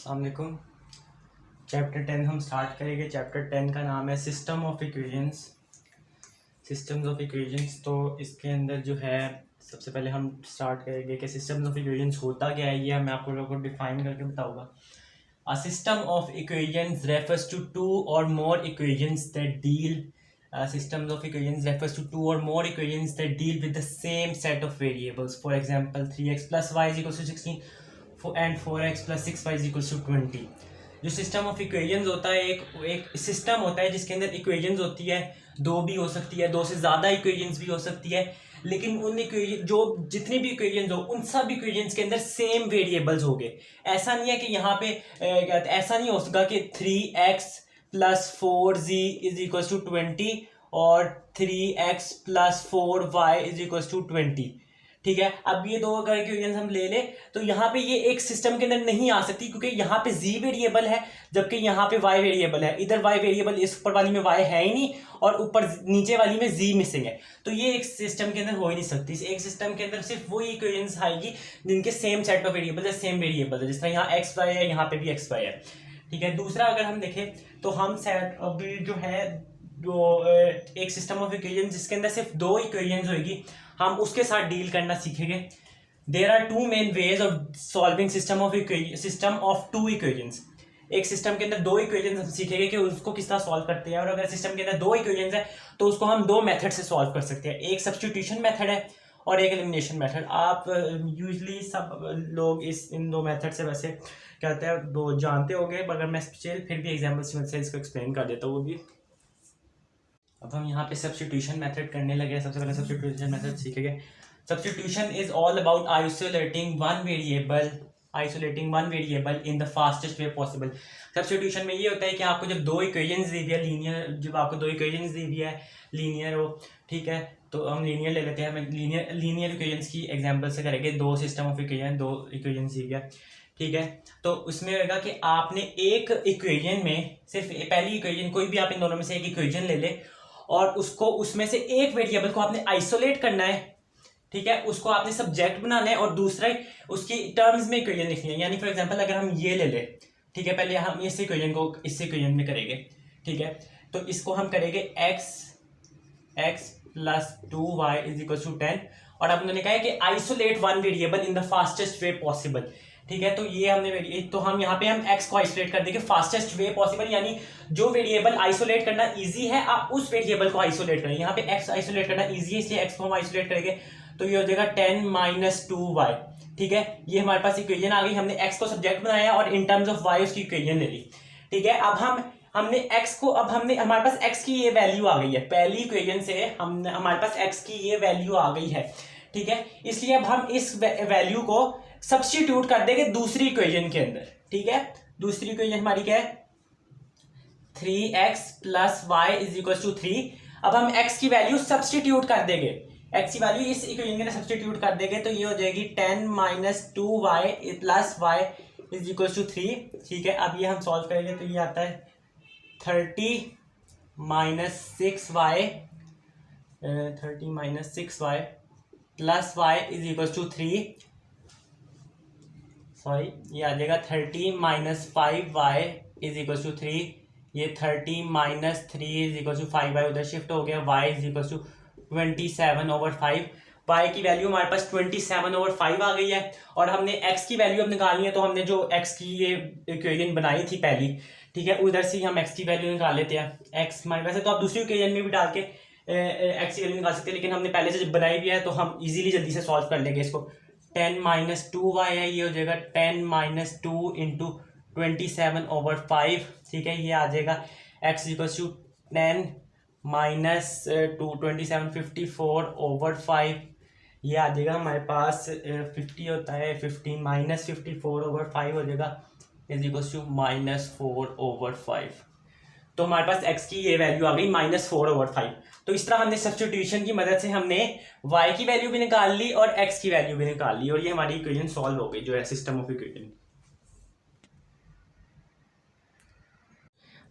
अस्सलाम वालेकुम। चैप्टर 10 हम स्टार्ट करेंगे। चैप्टर 10 का नाम है system of equations. Systems of equations. तो इसके अंदर जो है सबसे पहले हम स्टार्ट करेंगे कि सिस्टम्स ऑफ इक्वेशंस होता क्या है। ये मैं आप लोगों को डिफाइन करके बताऊंगा। A system of equations refers to two or more equations that deal systems of equations refers to two or more equations that deal with the same set of variables. For example, 3x plus y is equals to 16 and 4x plus 6y is equals to 20. जो system of equations होता है एक system होता है जिसके अंदर equations होती है, दो भी हो सकती है, दो से ज़्यादा इक्वेशंस भी हो सकती है, लेकिन उन इक्वेशन जो जितनी भी इक्वेशंस हो उन सब इक्वेशंस के अंदर सेम वेरिएबल्स हो गए। ऐसा नहीं है कि यहाँ पे ऐसा नहीं हो सकता कि 3x plus 4z is equal to 20 और 3x plus 4y is equal to 20। ठीक है, अब ये दो अगर इक्वेशंस हम ले ले तो यहाँ पे ये एक सिस्टम के अंदर नहीं आ सकती क्योंकि यहाँ पे z वेरिएबल है जबकि यहाँ पे y वेरिएबल है। इधर y वेरिएबल इस ऊपर वाली में y है ही नहीं और ऊपर नीचे वाली में z मिसिंग है, तो ये एक सिस्टम के अंदर हो ही नहीं सकती। एक सिस्टम के अंदर सिर्फ वही इक्वेशंस आएगी जिनके सेम सेट ऑफ वेरिएबल है, सेम वेरिएबल है। जिस तरह यहाँ एक्स वाई है, यहाँ पे भी एक्स वाई है। ठीक है, दूसरा अगर हम देखें तो हम सेट अभी जो है जो एक सिस्टम ऑफ इक्वेशन जिसके अंदर सिर्फ दो इक्वेशंस होगी, हम उसके साथ डील करना सीखेंगे। There are two main ways of solving system of two equations. एक सिस्टम के अंदर दो इक्वेशंस हम सीखेंगे कि उसको किस तरह सॉल्व करते हैं, और अगर सिस्टम के अंदर दो इक्वेशंस है तो उसको हम दो मेथड से सॉल्व कर सकते हैं। एक सब्स्टिट्यूशन मेथड है और एक एलिमिनेशन मेथड। आप यूजुअली सब लोग इन दो मेथड से वैसे कहते हैं दो जानते होंगे, मगर मैं फिर भी एग्जाम्पल से इसको एक्सप्लेन कर देता हूँ। वो भी अब हम यहाँ पे सब्स्टिट्यूशन मेथड करने लगे। सबसे पहले सब्स्टिट्यूशन मेथड सीखेंगे। Substitution is all about isolating one variable in the fastest way possible. Substitution में ये होता है कि आपको जब दो इक्वेशंस दी हुई है लीनियर, जब आपको दो इक्वेशंस दी हुई है लीनियर हो, ठीक है, तो हम लीनियर ले लेते हैं। हम लीनियर इक्वेशंस की एग्जांपल से करेंगे। दो सिस्टम ऑफ इक्वेशन, दो इक्वेशंस दी हुई है, ठीक है, तो उसमें होगा कि आपने एक इक्वेशन में सिर्फ पहली इक्वेशन, कोई भी आप इन दोनों में से एक इक्वेशन ले ले और उसको उसमें से एक वेरिएबल को आपने आइसोलेट करना है। ठीक है, उसको आपने सब्जेक्ट बनाना है और दूसरा उसकी टर्म्स में इक्वेशन लिखनी है। यानी फॉर एग्जांपल अगर हम ये ले ले, ठीक है, पहले हम इस इक्वेशन को इस इक्वेशन में करेंगे। ठीक है, तो इसको हम करेंगे x plus 2y is equal to 10, और अब उन्होंने कहा है कि isolate one variable in the fastest way possible. ठीक है, तो ये हमने तो हम यहाँ पे हम x को आइसोलेट कर देंगे फास्टेस्ट वे पॉसिबल, यानी जो वेरिएबल आइसोलेट करना इजी है आप उस वेरिएबल को आइसोलेट करें। यहाँ पे x आइसोलेट करना इजी है इसलिए x को हम आइसोलेट करेंगे, तो ये हो जाएगा 10 माइनस 2y। ठीक है, ये हमारे पास इक्वेशन आ गई। हमने x को सब्जेक्ट बनाया और इन टर्म्स ऑफ y उसकी इक्वेशन ले ली। ठीक है, अब हमने x को, अब हमारे पास x की ये वैल्यू आ गई है। पहली इक्वेशन से हमारे पास x की ये वैल्यू आ गई है। ठीक है, इसलिए अब हम इस वैल्यू को सब्स्टिट्यूट कर देंगे दूसरी इक्वेशन के अंदर। ठीक है, दूसरी इक्वेशन हमारी क्या है, 3x plus y is equal to 3। अब हम x की वैल्यू सब्स्टिट्यूट कर देंगे, x की वैल्यू इस इक्वेशन के अंदर सब्स्टिट्यूट कर देंगे, तो ये हो जाएगी 10 minus 2y plus y is equal to 3। ठीक है, अब ये हम सॉल्व करेंगे तो ये आता है 30 minus 6y plus y is equal to 3। Sorry, ये आ जाएगा 30 minus 5y is equal to 3। ये 30 minus 3 is equal to 5y उधर शिफ्ट हो गया, y is equal to 27/5। y की वैल्यू हमारे पास 27/5 आ गई है, और हमने x की वैल्यू अब निकालनी है। तो हमने जो x की ये इक्वेशन बनाई थी पहली, ठीक है, उधर से हम x की वैल्यू निकाल लेते हैं। x वैसे तो आप दूसरी इक्वेशन में भी डाल के x की वैल्यू निकाल सकते हैं, लेकिन हमने पहले से जब बनाई भी है तो हम इजीली जल्दी से सॉल्व कर लेंगे इसको। 10 माइनस 2y है, ये हो जाएगा 10 माइनस 2 इंटू 27/5। ठीक है, ये आ जाएगा x इक्वल टू 10 माइनस 2 27 54/5। ये आ जाएगा हमारे पास 50 होता है, 15 माइनस 54/5 हो जाएगा इज इक्वल टू -4/5। तो हमारे पास x की ये वैल्यू आ गई -4/5। तो इस तरह हमने सब्स्टिट्यूशन की मदद से हमने y की वैल्यू भी निकाल ली और x की वैल्यू भी निकाल ली, और ये हमारी इक्वेशन सॉल्व हो गई जो है सिस्टम ऑफ इक्वेशन।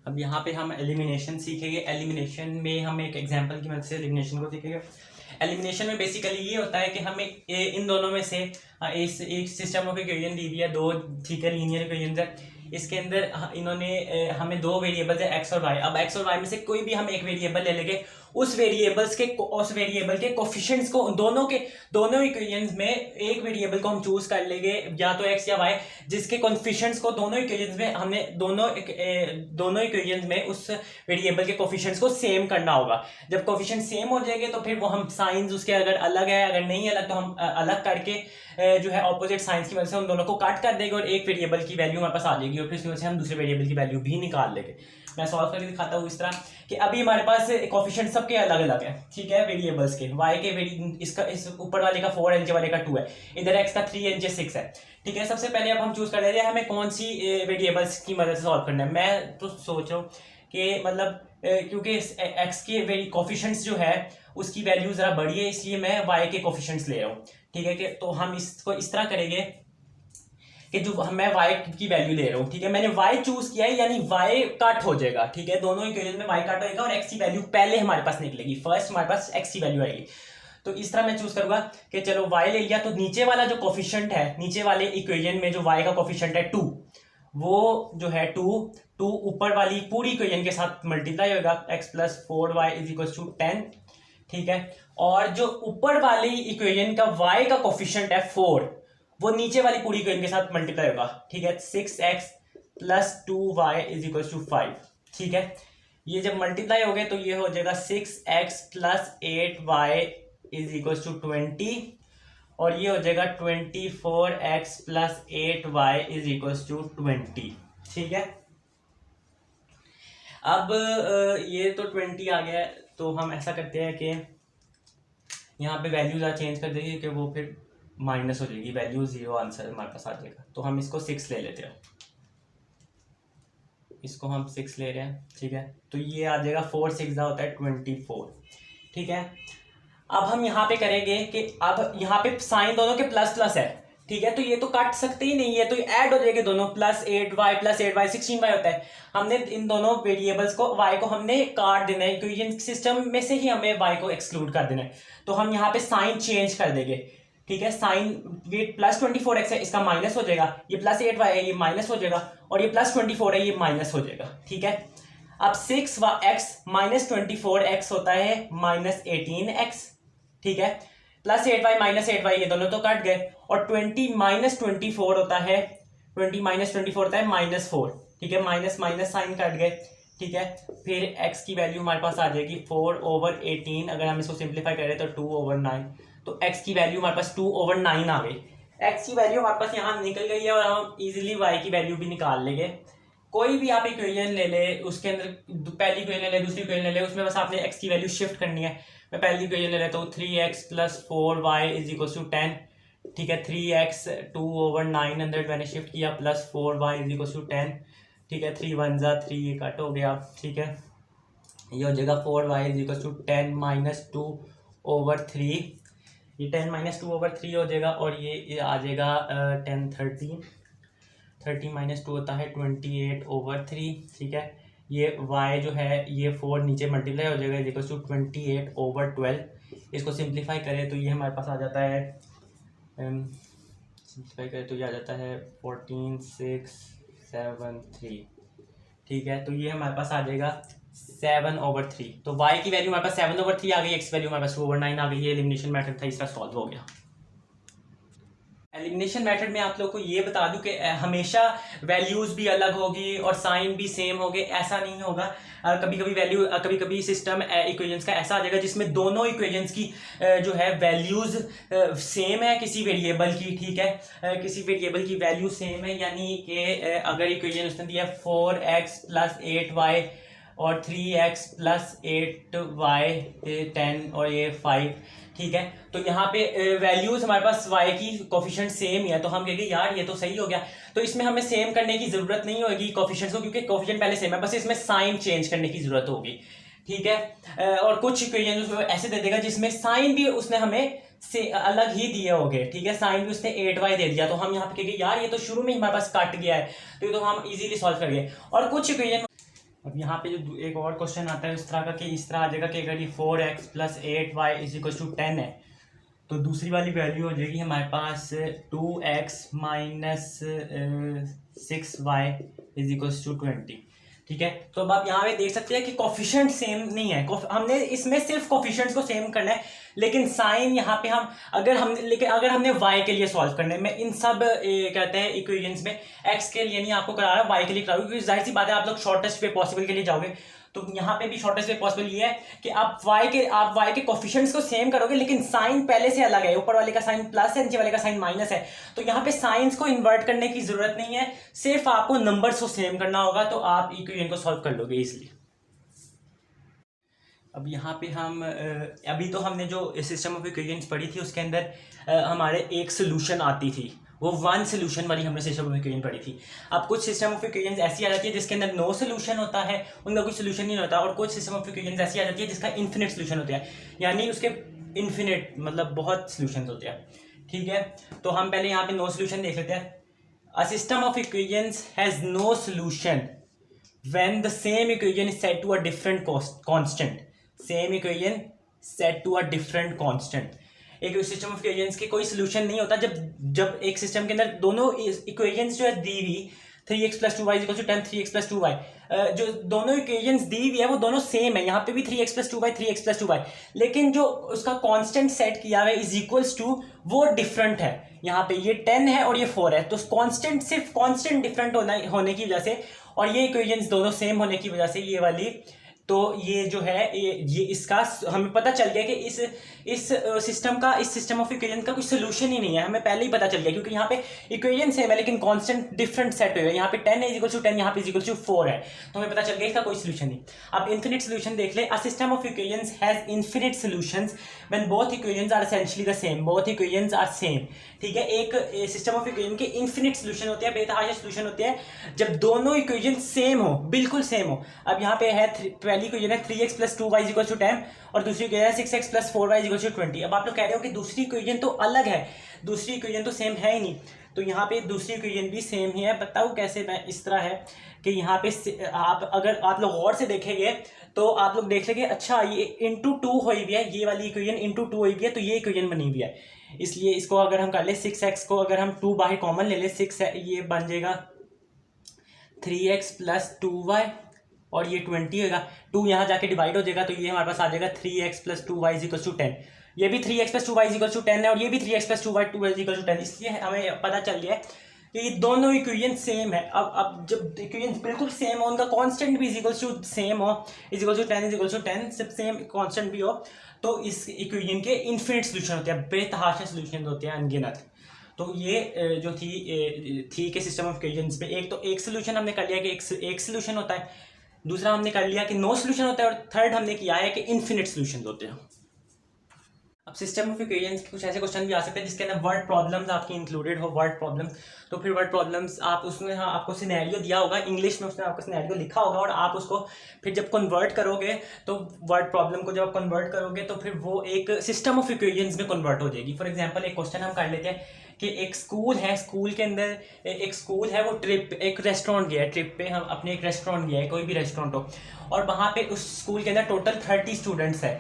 अब यहाँ पे हम एलिमिनेशन सीखेंगे। एलिमिनेशन में हम एक एग्जांपल की मदद से एलिमिनेशन को सीखेंगे। एलिमिनेशन में बेसिकली ये होता है कि हमें इन दोनों में से एक सिस्टम ऑफ इक्वेशन दी हुई है, दो, ठीक है, लीनियर इक्वेशन है। इसके अंदर इन्होंने हमें दो वेरिएबल्स है एक्स और वाई। अब एक्स और वाई में से कोई भी हम एक वेरिएबल ले लेंगे, उस वेरिएबल के कोफिशिएंट्स को दोनों इक्वेशंस में एक वेरिएबल को हम चूज कर लेंगे, या तो एक्स या वाई, जिसके कोफिशिएंट्स को दोनों इक्वेशंस में हमने दोनों इक्वेशंस में उस वेरिएबल के कोफिशिएंट्स को सेम करना होगा। जब कोफिशिएंट सेम हो जाएंगे तो फिर वो हम साइंस उसके अगर अलग है, अगर नहीं अलग तो हम अलग करके जो है ऑपोजिट साइंस की वजह से उन दोनों को काट कर देंगे और एक वेरिएबल की वैल्यू हमारे पास आ जाएगी और फिर उसकी वजह से हम दूसरे वेरिएबल की वैल्यू भी निकाल लेंगे। मैं सॉल्व करके दिखाता हूँ इस तरह कि अभी हमारे पास कोफिशिएंट सबके अलग अलग है, ठीक है, वेरिएबल्स के। y के इस ऊपर वाले का 4 नीचे वाले का 2 है, इधर x का 3 नीचे 6 है, ठीक है। सबसे पहले अब हम चूज कर लेते हैं हमें कौन सी वेरिएबल्स की मदद से सॉल्व करना है। मैं तो सोच रहा हूँ कि मतलब क्योंकि x के कोफिशिएंट्स जो है उसकी वैल्यू जरा बड़ी है, इसलिए मैं y के कोफिशिएंट्स ले रहा हूँ, ठीक है। कि तो हम इसको इस तरह करेंगे कि जो मैं y की वैल्यू ले रहा हूँ, ठीक है, मैंने y चूज किया है, यानी y कट हो जाएगा, ठीक है, दोनों इक्वेशन में y कट होएगा और x की वैल्यू पहले हमारे पास निकलेगी, फर्स्ट हमारे पास x की वैल्यू आएगी। तो इस तरह मैं चूज करूंगा कि चलो y ले लिया, तो नीचे वाला जो कोफिशिएंट है, नीचे वाले इक्वेशन में जो y का कोफिशिएंट है 2, वो जो है 2 ऊपर वाली पूरी इक्वेशन के साथ मल्टीप्लाई होगा, x + 4y = 10, ठीक है। और जो ऊपर वाली इक्वेशन का y का कोफिशिएंट है 4, वो नीचे वाली पूरी इक्वेशन के साथ मल्टीप्लाई होगा, ठीक है, 6x + 2y = 5, ठीक है। ये जब मल्टीप्लाई हो गए तो ये हो जाएगा 6x + 8y = 20 और ये हो जाएगा 24x + 8y = 20, ठीक है। अब ये तो 20 आ गया, तो हम ऐसा करते हैं कि यहाँ पे वैल्यूज चेंज कर देंगे कि वो फिर माइनस हो जाएगी, वैल्यू 0 आंसर हमारे पास आ जाएगा। तो हम इसको 6 ले लेते हैं, इसको हम 6 ले रहे हैं, ठीक है। तो ये आ जाएगा 4 6 होता है 24, ठीक है। अब हम यहाँ पे करेंगे कि अब यहाँ पे साइन दोनों के प्लस प्लस है, ठीक है, तो ये तो काट सकते ही नहीं है, तो ये ऐड हो जाएंगे दोनों, +8y + 8y 16y होता है। हमने इन दोनों वेरिएबल्स को y को हमने काट देना है, क्योंकि इन सिस्टम में से ही हमें y को एक्सक्लूड कर देना है। तो हम यहाँ पे साइन चेंज कर देंगे, ठीक है। साइन ये +24x है, इसका माइनस हो जाएगा, ये +8y है, ये माइनस हो जाएगा, और ये +24 है, ये माइनस हो जाएगा, ठीक है। अब 6x - 24x होता है -18x, ठीक है, +8y - 8y ये दोनों तो कट गए, और 20 - 24 होता है, 20 - 24 होता है -4, ठीक है, माइनस माइनस साइन कट गए, ठीक है। फिर x की वैल्यू हमारे पास आ जाएगी 4/18, अगर हम इसको सिंप्लीफाई करें तो 2/9, तो x की वैल्यू हमारे पास 2/9 आ गई। x की वैल्यू हमारे पास यहाँ निकल गई है और हम इजीली y की वैल्यू भी निकाल लेंगे। कोई भी आप इक्वेशन ले ले, उसके अंदर पहली इक्वेशन ले ले, दूसरी इक्वेशन ले ले, उसमें बस आपने x की वैल्यू शिफ्ट करनी है। मैं पहली इक्वेशन ले लेता हूँ, 3x + 4y = 10, ठीक है, 3x 2/9 अंदर मैंने शिफ्ट किया, +4y = 10, ठीक है, 3 1 जा 3, ये कट हो गया, ठीक है। ये हो जाएगा 4y = 10 - 2/3, ये 10 - 2/3 हो जाएगा, और ये आ जाएगा 10 30 - 2 होता है 28/3, ठीक है। ये y जो है ये 4 नीचे मल्टीप्लाई हो जाएगा, = 28/12। इसको सिंप्लीफाई करें तो ये हमारे पास आ जाता है, सिंप्लीफाई करें तो ये आ जाता है 14673, ठीक है। तो ये हमारे पास आ जाएगा 7/3। तो y की वैल्यू हमारे पास 7/3 आ गई, x वैल्यू हमारे पास 2/9 आ गई। ये एलिमिनेशन मेथड था, इसका सॉल्व हो गया। एलिमिनेशन मेथड में आप लोग को ये बता दूं कि हमेशा वैल्यूज भी अलग होगी और साइन भी सेम होंगे, ऐसा नहीं होगा। कभी कभी वैल्यू कभी कभी सिस्टम इक्वेशंस का ऐसा आ जाएगा जिसमें दोनों इक्वेशंस की जो है वैल्यूज सेम है किसी वेरिएबल की, ठीक है, किसी वेरिएबल की वैल्यू सेम है, यानी कि अगर इक्वेशन उसने दिया 4x + 8y और 3x + 8y 10 और ये 5, ठीक है। तो यहाँ पे वैल्यूज हमारे पास y की कोफिशिएंट सेम ही है, तो हम कहेंगे यार ये तो सही हो गया। तो इसमें हमें सेम करने की जरूरत नहीं होगी कोफिशिएंट्स को, क्योंकि कोफिशिएंट पहले सेम है, बस इसमें साइन चेंज करने की जरूरत होगी, ठीक है। और कुछ इक्वेशन ऐसे दे देगा जिसमें साइन भी उसने हमें से अलग ही दिए होंगे, ठीक है, साइन भी उसने 8y दे दिया, तो हम यहाँ पे कहेंगे यार ये तो शुरू में ही हमारे पास कट गया है, तो हम इजीली सॉल्व करेंगे। और कुछ इक्वेशन, अब यहाँ पे जो एक और क्वेश्चन आता है इस तरह का कि इस तरह आ जाएगा कि अगर ये 4x + 8y = 10 है, तो दूसरी वाली वैल्यू हो जाएगी हमारे पास 2x - 6y is equals to 20। ठीक है, तो अब आप यहाँ पे देख सकते हैं कि कोफिशिएंट सेम नहीं है, हमने इसमें सिर्फ कोफिशिएंट्स को सेम करना है, लेकिन साइन यहाँ पे हम अगर हमने y के लिए सॉल्व करना है, मैं इन सब कहते हैं इक्वेशंस में x के लिए नहीं आपको करा रहा, y के लिए करा रहा हूँ, क्योंकि जाहिर सी बात है आप लोग शॉर्टेस्ट वे पॉसिबल के लिए जाओगे, तो यहाँ पे भी शॉर्टेस्ट वे पॉसिबल ये है कि आप y के कोफिशिएंट्स को सेम करोगे, लेकिन साइन पहले से अलग है, ऊपर वाले का साइन प्लस है, नीचे वाले का साइन माइनस है, तो यहाँ पे साइंस को इन्वर्ट करने की जरूरत नहीं है, सिर्फ आपको नंबर्स को सेम करना होगा, तो आप इक्वेशन को सॉल्व कर लोगे इसलिए। अब यहाँ पे हम अभी तो हमने जो सिस्टम ऑफ इक्वेशंस पढ़ी थी उसके अंदर हमारे एक सोल्यूशन आती थी, वो वन सोल्यूशन वाली हमने सिस्टम ऑफ इक्वेशन पढ़ी थी। अब कुछ सिस्टम ऑफ इक्वेशंस ऐसी आ जाती है जिसके अंदर नो सोल्यूशन होता है, उनका कोई सोल्यूशन नहीं होता, और कुछ सिस्टम ऑफ इक्वेशंस ऐसी आ जाती है जिसका इन्फिनिट सोल्यूशन होता है, यानी उसके इन्फिनिट मतलब बहुत सोल्यूशन होते हैं। ठीक है, तो हम पहले यहाँ पे नो सोल्यूशन देख लेते हैं। A system of equations has no solution when the same equation is set to a different constant. Same equation set to a different constant. एक सिस्टम ऑफ इक्वेशंस के कोई सोल्यूशन नहीं होता जब एक सिस्टम के अंदर दोनों इक्वेशंस जो है दी हुई 3x + 2y = 10, 3x + 2y, जो दोनों इक्वेशंस दी हुई है वो दोनों सेम है, यहाँ पे भी 3x + 2y 3x + 2y, लेकिन जो उसका कांस्टेंट सेट किया हुआ है इज इक्वल्स टू वो डिफरेंट है। यहाँ पे ये 10 है और ये 4 है, तो कांस्टेंट सिर्फ कांस्टेंट डिफरेंट होने की वजह से और ये इक्वेशंस दोनों सेम होने की वजह से ये वाली, तो ये जो है ये इसका हमें पता चल गया कि इस सिस्टम ऑफ इक्वेशन का कोई सोल्यूशन ही नहीं है, हमें पहले ही पता चल गया, क्योंकि यहाँ पे इक्वेशन सेम है लेकिन कांस्टेंट डिफरेंट सेट हुए हैं, यहाँ पे 10 है = 10, यहाँ पे = 4 है, तो हमें पता चल गया इसका कोई सोल्यूशन नहीं। अब इन्फिनिट सोल्यूशन देख ले। A system of equations has infinite solutions when both equations are essentially the same, both equations are same. ठीक है, एक सिस्टम ऑफ इक्वेशन के इन्फिनिट सोल्यूशन होते हैं, बेतहाशा सोल्यूशन होते हैं जब दोनों इक्वेशन सेम हो, बिल्कुल सेम हो। अब यहाँ पे है पहली इक्वेशन है 3x + 2y = 10 और दूसरी इक्वेशन है 6x + 4y = 20। अब आप लोग कह रहे हो कि दूसरी इक्वेशन तो अलग है, दूसरी इक्वेशन तो सेम है ही नहीं, तो यहाँ पे दूसरी इक्वेशन भी सेम ही है। बताओ कैसे? मैं इस तरह है कि यहाँ पे अगर आप लोग गौर से देखेंगे तो आप लोग देख लेंगे, अच्छा ये × 2 हुई हुई है, ये वाली इक्वेशन × 2 हुई हुई है, तो ये इक्वेशन बनी हुई है, इसलिए इसको अगर हम कर ले 6x को अगर हम 2 बाहर कॉमन ले ले, 6 है, ये बन जाएगा 3x + 2y और ये 20 होगा, 2 यहाँ जाके डिवाइड हो जाएगा, तो ये हमारे पास आ जाएगा 3x + 2y = 10। ये भी 3x + 2y = 10 है और ये भी 3x + 2y = 10, इसलिए हमें पता चल गया है कि ये दोनों इक्वेशन सेम है। अब जब इक्वेशन बिल्कुल सेम हो, उनका कांस्टेंट भी सेम हो, = 10 सब सेम कांस्टेंट भी हो, तो इस इक्वेशन के इन्फिनिट सोल्यूशन होते हैं, बेतहाशा सोल्यूशन होते हैं, अनगिनत। तो ये जो थी के सिस्टम ऑफ इक्वेशंस पे एक सोल्यूशन हमने कर लिया कि एक सोल्यूशन होता है, दूसरा हमने कर लिया कि नो सोल्यूशन होता है, और थर्ड हमने किया है कि इन्फिनिट सोल्यूशन होते हैं। अब सिस्टम ऑफ इक्वेशंस के कुछ ऐसे क्वेश्चन भी आ सकते हैं जिसके अंदर वर्ड प्रॉब्लम्स आपकी इंक्लूडेड हो, वर्ड प्रॉब्लम्स, तो फिर वर्ड प्रॉब्लम्स आप उसमें आपको सिनेरियो दिया होगा इंग्लिश में, उसमें आपको सिनेरियो लिखा होगा और आप उसको फिर जब कन्वर्ट करोगे तो वर्ड प्रॉब्लम को जब कन्वर्ट करोगे तो फिर वो एक सिस्टम ऑफ इक्वेशंस में कन्वर्ट हो जाएगी। फॉर एग्जाम्पल एक क्वेश्चन हम कर लेते हैं कि एक स्कूल है, स्कूल के अंदर एक स्कूल है, वो एक रेस्टोरेंट गया है, ट्रिप पे हम अपने एक रेस्टोरेंट गया है, कोई भी रेस्टोरेंट हो, और वहाँ पे उस स्कूल के अंदर टोटल 30 स्टूडेंट्स है,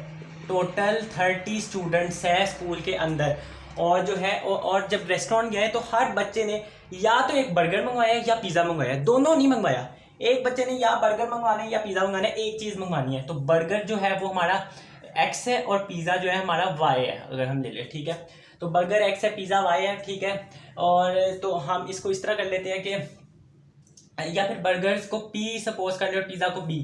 टोटल 30 स्टूडेंट्स है स्कूल के अंदर, और जो है और जब रेस्टोरेंट गया है तो हर बच्चे ने या तो एक बर्गर मंगवाया या पिज़्ज़ा मंगवाया, दोनों नहीं मंगवाया, एक बच्चे ने या बर्गर मंगवाना है या पिज़्ज़ा मंगवाना है, एक चीज़ मंगवानी है, तो बर्गर जो है वो हमारा x है और पिज़्ज़ा जो है हमारा y है, अगर हम ले लें, ठीक है, तो बर्गर x है, पिज़्ज़ा y है, ठीक है, और तो हम इसको इस तरह कर लेते हैं कि या फिर बर्गर्स को p सपोज कर ले और पिज़्ज़ा को b,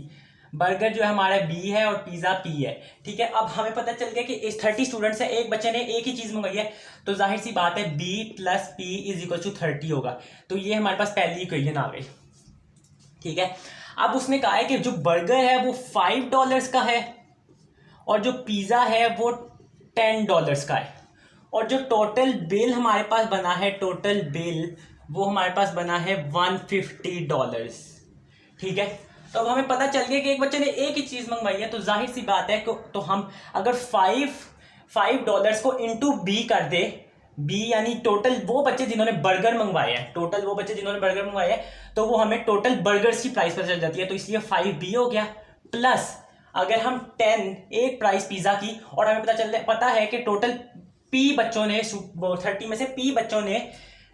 बर्गर जो है हमारा b है और पिज़्ज़ा p है, ठीक है। अब हमें पता चल गया कि इस 30 स्टूडेंट्स है, एक बच्चे ने एक ही चीज़ मंगाई है, तो जाहिर सी बात है b + p = 30 होगा, तो ये हमारे पास पहली इक्वेशन आ गई, ठीक है। अब उसने कहा है कि जो बर्गर है वो $5 का है और जो पिज़्ज़ा है वो $10 का है, और जो टोटल बिल हमारे पास बना है, टोटल बिल वो हमारे पास बना है $150, ठीक है। तो अब हमें पता चल गया कि एक बच्चे ने एक ही चीज़ मंगवाई है, तो जाहिर सी बात है तो हम अगर $5 को इंटू b कर दे, b यानी टोटल वो बच्चे जिन्होंने बर्गर मंगवाए हैं, टोटल वो बच्चे जिन्होंने बर्गर मंगवाए हैं, तो वो हमें टोटल बर्गर्स की प्राइस पता चल जाती है, तो इसलिए 5b हो गया, प्लस अगर हम 10 एक प्राइस पिज़्ज़ा की, और हमें पता है कि टोटल p बच्चों ने 30 में से p बच्चों ने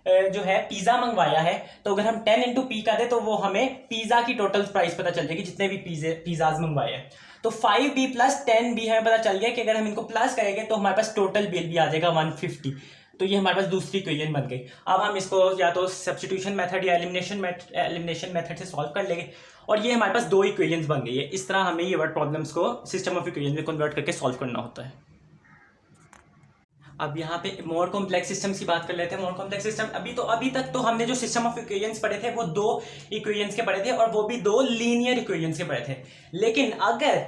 जो है पिज़्ज़ा मंगवाया है, तो अगर हम 10 इंटू पी कर दें तो वो हमें पिज़्ज़ा की टोटल प्राइस पता चल जाएगी जितने भी पिज़्ज़ाज मंगवाए हैं। तो 5b प्लस 10b हमें पता चल गया कि अगर हम इनको प्लस करेंगे तो हमारे पास टोटल बिल भी आ जाएगा 150। तो ये हमारे पास दूसरी इक्वेशन बन गई। अब हम इसको या तो सब्स्टिट्यूशन मेथड या एलिमिनेशन मेथड से सॉल्व कर लेंगे, और ये हमारे पास दो इक्वेशंस बन गई है। इस तरह हमें ये वर्ड प्रॉब्लम्स को सिस्टम ऑफ इक्वेशन में कन्वर्ट करके सॉल्व करना होता है। अब यहाँ पे मोर कॉम्प्लेक्स सिस्टम्स की बात कर लेते हैं। मोर कॉम्प्लेक्स सिस्टम अभी तक तो हमने जो सिस्टम ऑफ इक्वेशंस पढ़े थे वो दो इक्वेशंस के पढ़े थे, और वो भी दो लीनियर इक्वेशंस के पढ़े थे। लेकिन अगर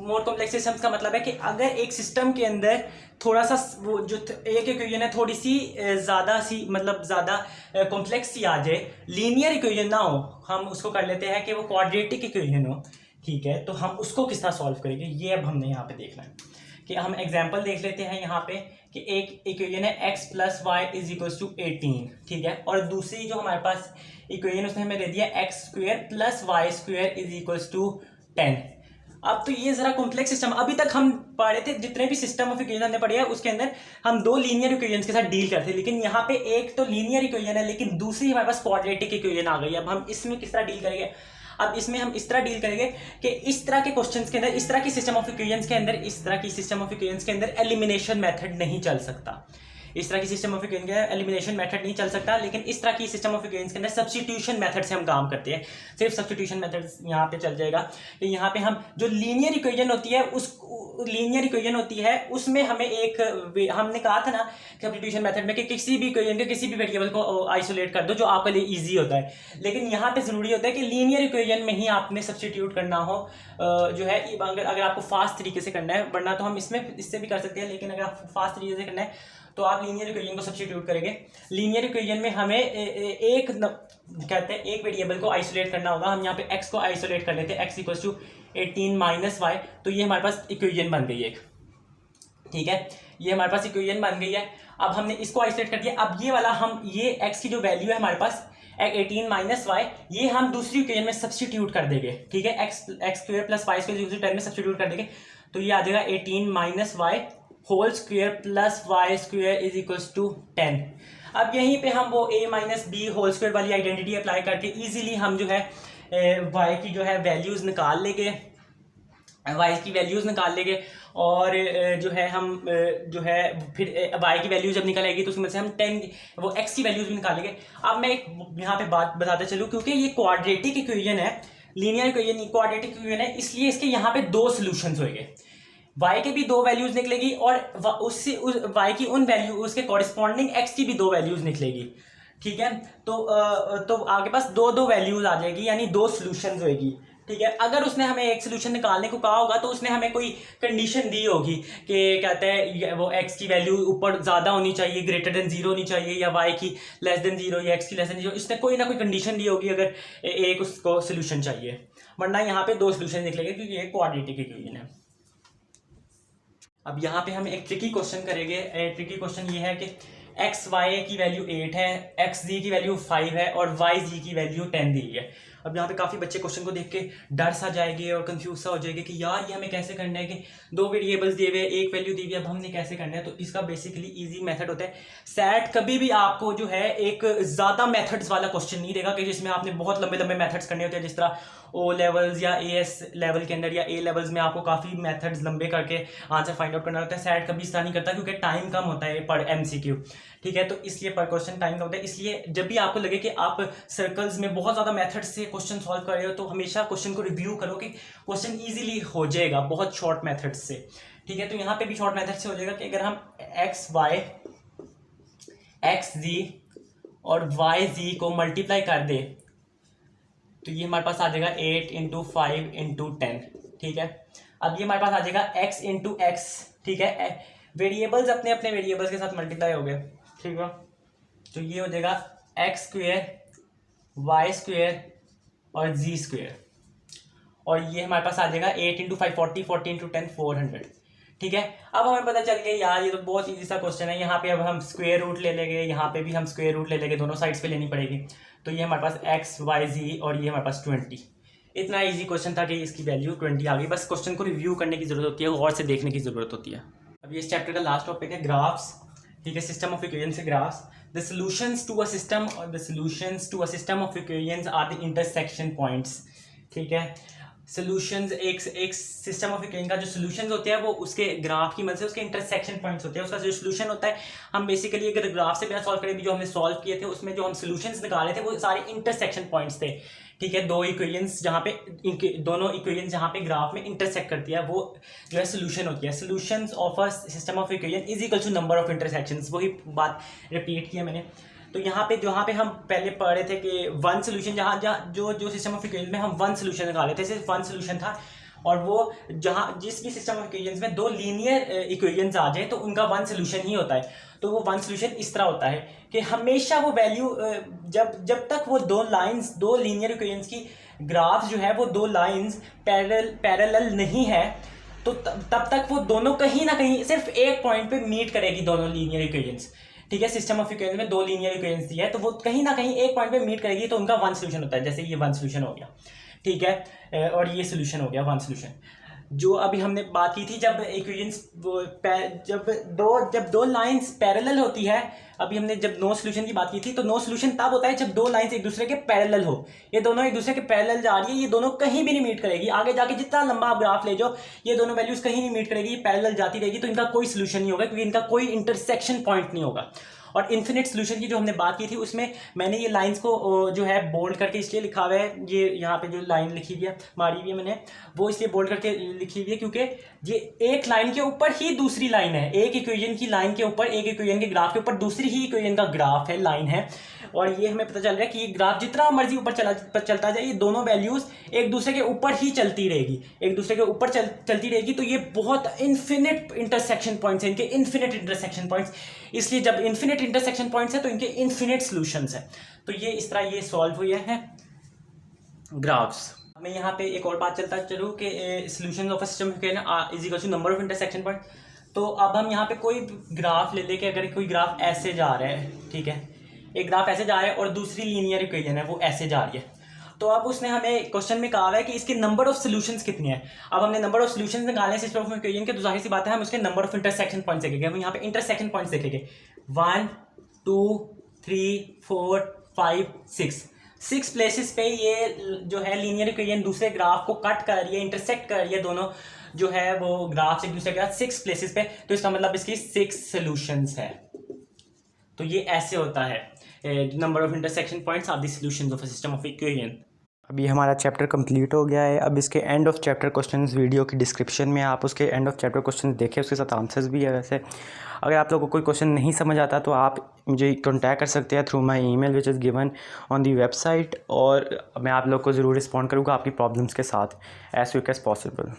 मोर कॉम्प्लेक्स सिस्टम्स का मतलब है कि अगर एक सिस्टम के अंदर थोड़ा सा वो जो एक इक्वेशन है थोड़ी सी ज़्यादा सी मतलब ज़्यादा कॉम्प्लेक्स सी आ जाए, लीनियर इक्वेशन ना हो, हम उसको कर लेते हैं कि वो क्वाड्रेटिक इक्वेशन हो। ठीक है, तो हम उसको किस तरह सॉल्व करेंगे ये अब हमने यहाँ पे देखना है। कि हम एग्जाम्पल देख लेते हैं यहाँ पे कि एक इक्वेशन है x plus y is equals to 18। ठीक है, और दूसरी जो हमारे पास इक्वेशन उसने हमें दे दिया x square plus y square is equals to 10। अब तो ये जरा कॉम्प्लेक्स सिस्टम, अभी तक हम पढ़े थे जितने भी सिस्टम ऑफ इक्वेशन हमने पढ़े हैं उसके अंदर हम दो लीनियर इक्वेशंस के साथ डील करते हैं, लेकिन यहाँ पे एक तो लीनियर इक्वेशन है लेकिन दूसरी हमारे पास क्वाड्रेटिक इक्वेशन आ गई। अब हम इसमें किस तरह डील करेंगे? अब इसमें हम इस तरह डील करेंगे कि इस तरह के क्वेश्चंस के अंदर, इस तरह की सिस्टम ऑफ इक्वेशंस के अंदर, इस तरह की सिस्टम ऑफ इक्वेशंस के अंदर एलिमिनेशन मेथड नहीं चल सकता। इस तरह की सिस्टम ऑफ इक्वेशन के अंदर एलिमिनेशन मेथड नहीं चल सकता, लेकिन इस तरह की सिस्टम ऑफ इक्वेशंस के अंदर सब्स्टिट्यूशन मेथड से हम काम करते हैं। सिर्फ सब्स्टिट्यूशन मेथड यहाँ पे चल जाएगा कि यहाँ पे हम जो लीनियर इक्वेशन होती है उसमें हमें एक, हमने कहा था ना सब्स्टिट्यूशन मेथड में कि किसी भी इक्वेशन के किसी भी वेरिएबल को आइसोलेट कर दो जो आपके लिए ईजी होता है। लेकिन यहाँ पे जरूरी होता है कि लीनियर इक्वेशन में ही आपने सब्स्टिट्यूट करना हो, जो है अगर आपको फास्ट तरीके से करना है, वरना तो हम इससे भी कर सकते हैं, लेकिन अगर आप फास्ट तरीके से करना है तो आप लीनियर इक्वेशन को सब्स्टिट्यूट करेंगे। लीनियर इक्वेशन में हमें एक कहते हैं एक वेरिएबल को आइसोलेट करना होगा। हम यहाँ पे x को आइसोलेट कर लेते हैं, x equals to 18 minus y, तो ये हमारे पास इक्वेशन बन गई है एक। ठीक है, ये हमारे पास इक्वेशन बन गई है। अब हमने इसको आइसोलेट कर दिया। अब ये वाला हम ये x की जो वैल्यू है हमारे पास 18 माइनस वाई, ये हम दूसरी इक्वेशन में सब्स्टिट्यूट कर देंगे। ठीक है, x square plus y square 10 में सब्स्टिट्यूट कर देंगे, तो ये आ जाएगा 18 minus y whole square plus y square is equals to 10। अब यहीं पे हम वो a minus b whole square वाली आइडेंटिटी अप्लाई करके इजीली हम जो है y की जो है वैल्यूज़ निकाल लेंगे, y की वैल्यूज़ निकाल लेंगे, और जो है हम जो है फिर y की वैल्यू जब निकल आएगी तो उसमें से हम 10 वो x की वैल्यूज़ भी निकालेंगे। अब मैं एक यहाँ पे बात बताते चलूँ, क्योंकि ये क्वाड्रेटिक इक्वेशन है, लीनियर इक्वेशन क्वाड्रेटिक इक्वेशन है, इसलिए इसके यहाँ पे दो सोल्यूशंस होंगे। y के भी दो वैल्यूज निकलेगी और उससे y की उन वैल्यू उसके कॉरेस्पॉन्डिंग x की भी दो वैल्यूज निकलेगी। ठीक है, तो आपके पास दो वैल्यूज आ जाएगी, यानी दो सोल्यूशंस होगी। ठीक है, अगर उसने हमें एक सोल्यूशन निकालने को कहा होगा तो उसने हमें कोई कंडीशन दी होगी कि कहते हैं वो x की वैल्यू ऊपर ज़्यादा होनी चाहिए, ग्रेटर देन 0 होनी चाहिए, या y की लेस देन 0 या x की लेस देन 0, इसने कोई ना कोई कंडीशन दी होगी अगर एक उसको सोल्यूशन चाहिए, वरना यहाँ पे दो सोल्यूशन निकलेंगे क्योंकि ये क्वाड्रेटिक इक्वेशन है। अब यहाँ पे हम एक ट्रिकी क्वेश्चन करेंगे। ट्रिकी क्वेश्चन ये है कि एक्स वाई की वैल्यू 8 है, एक्स जी की वैल्यू 5 है और वाई जी की वैल्यू 10 दी है। अब यहाँ पे काफ़ी बच्चे क्वेश्चन को देख के डर सा जाएंगे और कंफ्यूज सा हो जाएंगे कि यार ये हमें कैसे करना है, कि दो वेरिएबल्स दिए हुए, एक वैल्यू दी हुई, अब हमने कैसे करना है। तो इसका बेसिकली इजी मेथड होता है। सैट कभी भी आपको जो है एक ज़्यादा मेथड्स वाला क्वेश्चन नहीं देगा कि जिसमें आपने बहुत लंबे लंबे मेथड्स करने होते हैं, जिस तरह ओ लेवल्स या एस लेवल के अंदर या ए लेवल्स में आपको काफ़ी मेथड्स लंबे करके आंसर फाइंड आउट करना होता है। सैट कभी इस तरह नहीं करता क्योंकि टाइम कम होता है पर MCQ। ठीक है, तो इसलिए पर क्वेश्चन टाइम कम होता है। इसलिए जब भी आपको लगे कि आप सर्कल्स में बहुत ज़्यादा मेथड से क्वेश्चन सॉल्व कर रहे हो तो हमेशा क्वेश्चन को रिव्यू करो कि क्वेश्चन ईजिली हो जाएगा बहुत शॉर्ट मेथड से। ठीक है, तो यहाँ पे भी शॉर्ट मेथड से हो जाएगा कि अगर हम एक्स वाई एक्स जी और वाई जी को मल्टीप्लाई कर दे तो ये हमारे पास आ जाएगा 8 इंटू 5 इंटू 10। ठीक है, अब ये हमारे पास आ जाएगा x इंटू एक्स। ठीक है, वेरिएबल्स अपने अपने वेरिएबल्स के साथ मल्टीप्लाई हो गए। ठीक है, तो ये हो जाएगा एक्स स्क्वेयर वाई स्क्वेयर और जी स्क्वेयर, और ये हमारे पास आ जाएगा 8 इंटू 5 40, 40 इंटू 10 400। ठीक है, अब हमें पता चल गया यार ये तो बहुत ईजी सा क्वेश्चन है। यहाँ पे अब हम स्क्वायर रूट ले लेंगे, यहाँ पे भी हम स्क्वायर रूट ले लेंगे, दोनों साइड्स पे लेनी पड़ेगी। तो ये हमारे पास एक्स वाई जी और ये हमारे पास 20। इतना इजी क्वेश्चन था कि इसकी वैल्यू 20 आ गई। बस क्वेश्चन को रिव्यू करने की जरूरत होती है, गौर से देखने की जरूरत होती है। अब ये इस चैप्टर का लास्ट टॉपिक है ग्राफ्स। ठीक है, सिस्टम ऑफ इक्वेशन से graphs, the solutions to a system of equations are the intersection points. ठीक है, सॉल्यूशंस एक सिस्टम ऑफ इक्वेशन का जो सॉल्यूशंस होते हैं वो उसके ग्राफ की मदद से उसके इंटरसेक्शन पॉइंट्स होते हैं। उसका जो सॉल्यूशन होता है, हम बेसिकली अगर ग्राफ से बिना सॉल्व करें भी जो हमने सॉल्व किए थे उसमें जो हम सॉल्यूशंस निकाले थे वो सारे इंटरसेक्शन पॉइंट्स थे। ठीक है, दो इक्वेशंस जहाँ पे दोनों इक्वेशंस जहाँ पे ग्राफ में इंटरसेक्ट करती है वो जो है सॉल्यूशन होती है। Solutions of a system of equation is equal to number of intersections, वही बात रिपीट किया मैंने। तो यहाँ पे हम पहले पढ़ रहे थे कि वन सोल्यूशन, जहाँ जहाँ जो सिस्टम ऑफ इक्वेशन में हम वन सोल्यूशन निकाले थे, सिर्फ वन सोल्यूशन था, और वो जहाँ जिस भी सिस्टम ऑफ इक्वेशंस में दो लीनियर इक्वेशंस आ जाए तो उनका वन सोल्यूशन ही होता है। तो वो वन सोल्यूशन इस तरह होता है कि हमेशा वो वैल्यू जब तक वो दो लीनियर इक्वेशंस की ग्राफ जो है वो दो लाइंस पैरेलल नहीं है, तो तब तक वो दोनों कहीं ना कहीं सिर्फ एक पॉइंट पे मीट करेगी, दोनों लीनियर इक्वेशंस। ठीक है, सिस्टम ऑफ इक्वेशन में दो लीनियर इक्वेशंस दी है तो वो कहीं ना कहीं एक पॉइंट पे मीट करेगी, तो उनका वन सोल्यूशन होता है। जैसे ये वन सोल्यूशन हो गया, ठीक है, और ये सोल्यूशन हो गया वन सोल्यूशन। जो अभी हमने बात की थी जब इक्वेशंस जब दो लाइंस पैरेलल होती है, अभी हमने जब नो सोल्यूशन की बात की थी, तो नो सोल्यूशन तब होता है जब दो लाइंस एक दूसरे के पैरेलल हो। ये दोनों एक दूसरे के पैरेलल जा रही है, ये दोनों कहीं भी नहीं मीट करेगी, आगे जाके जितना लंबा आप ग्राफ ले जाओ ये दोनों वैल्यूज कहीं नहीं मीट करेगी, पैरेलल जाती रहेगी, तो इनका कोई सोल्यूशन नहीं होगा क्योंकि इनका कोई इंटरसेक्शन पॉइंट नहीं होगा। और इन्फिनिट सोल्यूशन की जो हमने बात की थी उसमें मैंने ये लाइंस को जो है बोल्ड करके इसलिए लिखा हुआ है, ये यहाँ पे जो लाइन लिखी हुई है मारी हुई है मैंने, वो इसलिए बोल्ड करके लिखी हुई है क्योंकि ये एक लाइन के ऊपर ही दूसरी लाइन है, एक इक्वेशन की लाइन के ऊपर, एक इक्वेशन के ग्राफ के ऊपर दूसरी ही इक्वेशन का ग्राफ है, लाइन है। और ये हमें पता चल रहा है कि ये ग्राफ जितना मर्जी ऊपर चलता जाए, ये दोनों वैल्यूज एक दूसरे के ऊपर ही चलती रहेगी, एक दूसरे के ऊपर चलती रहेगी। तो ये बहुत इन्फिनिट इंटरसेक्शन पॉइंट्स हैं, इनके इन्फिनिट इंटरसेक्शन पॉइंट्स, इसलिए जब इन्फिनिट इंटरसेक्शन पॉइंट्स है तो इनके इन्फिनिट सॉल्यूशंस है। तो ये इस तरह ये सॉल्व हुए हैं ग्राफ्स। मैं यहाँ पे एक और बात चलता चलूँ कि solution of a system is equal to number of intersection point. तो अब हम यहाँ पे कोई ग्राफ ले लेके, अगर कोई ग्राफ ऐसे जा रहा है, ठीक है, एक ग्राफ ऐसे जा रहा है और दूसरी लीनियर इक्वेशन है वो ऐसे जा रही है, तो अब उसने हमें क्वेश्चन में कहा है कि इसके नंबर ऑफ सॉल्यूशंस कितने हैं। अब हमने नंबर ऑफ सॉल्यूशंस निकाले सिस्टम ऑफ इक्वेशन के, तो जाहिर सी बात है हम उसके नंबर ऑफ इंटरसेक्शन पॉइंट्स देखेंगे। हम यहाँ पे इंटरसेक्शन पॉइंट्स देखेंगे 1 2 3 4 5 6 प्लेसेस पे ये जो है लीनियर इक्वेशन दूसरे ग्राफ को कट कर रही है, इंटरसेक्ट कर रही है, दोनों जो है वो ग्राफ से एक दूसरे के साथ 6 प्लेसेस पे, तो इसका मतलब इसकी 6 सॉल्यूशंस है। तो ये ऐसे होता है, number of intersection points are the solutions of a system of equation. अभी हमारा चैप्टर कंप्लीट हो गया है। अब इसके end of chapter questions video की डिस्क्रिप्शन में आप उसके एंड ऑफ चैप्टर क्वेश्चन देखें, उसके साथ आंसर्स भी है। वैसे अगर आप लोगों को कोई क्वेश्चन नहीं समझ आता तो आप मुझे कॉन्टैक्ट कर सकते हैं through my email which is given on the website, और मैं आप लोग को ज़रूर रिस्पॉन्ड करूँगा आपकी प्रॉब्लम्स के साथ एज क्विक एज़ पॉसिबल।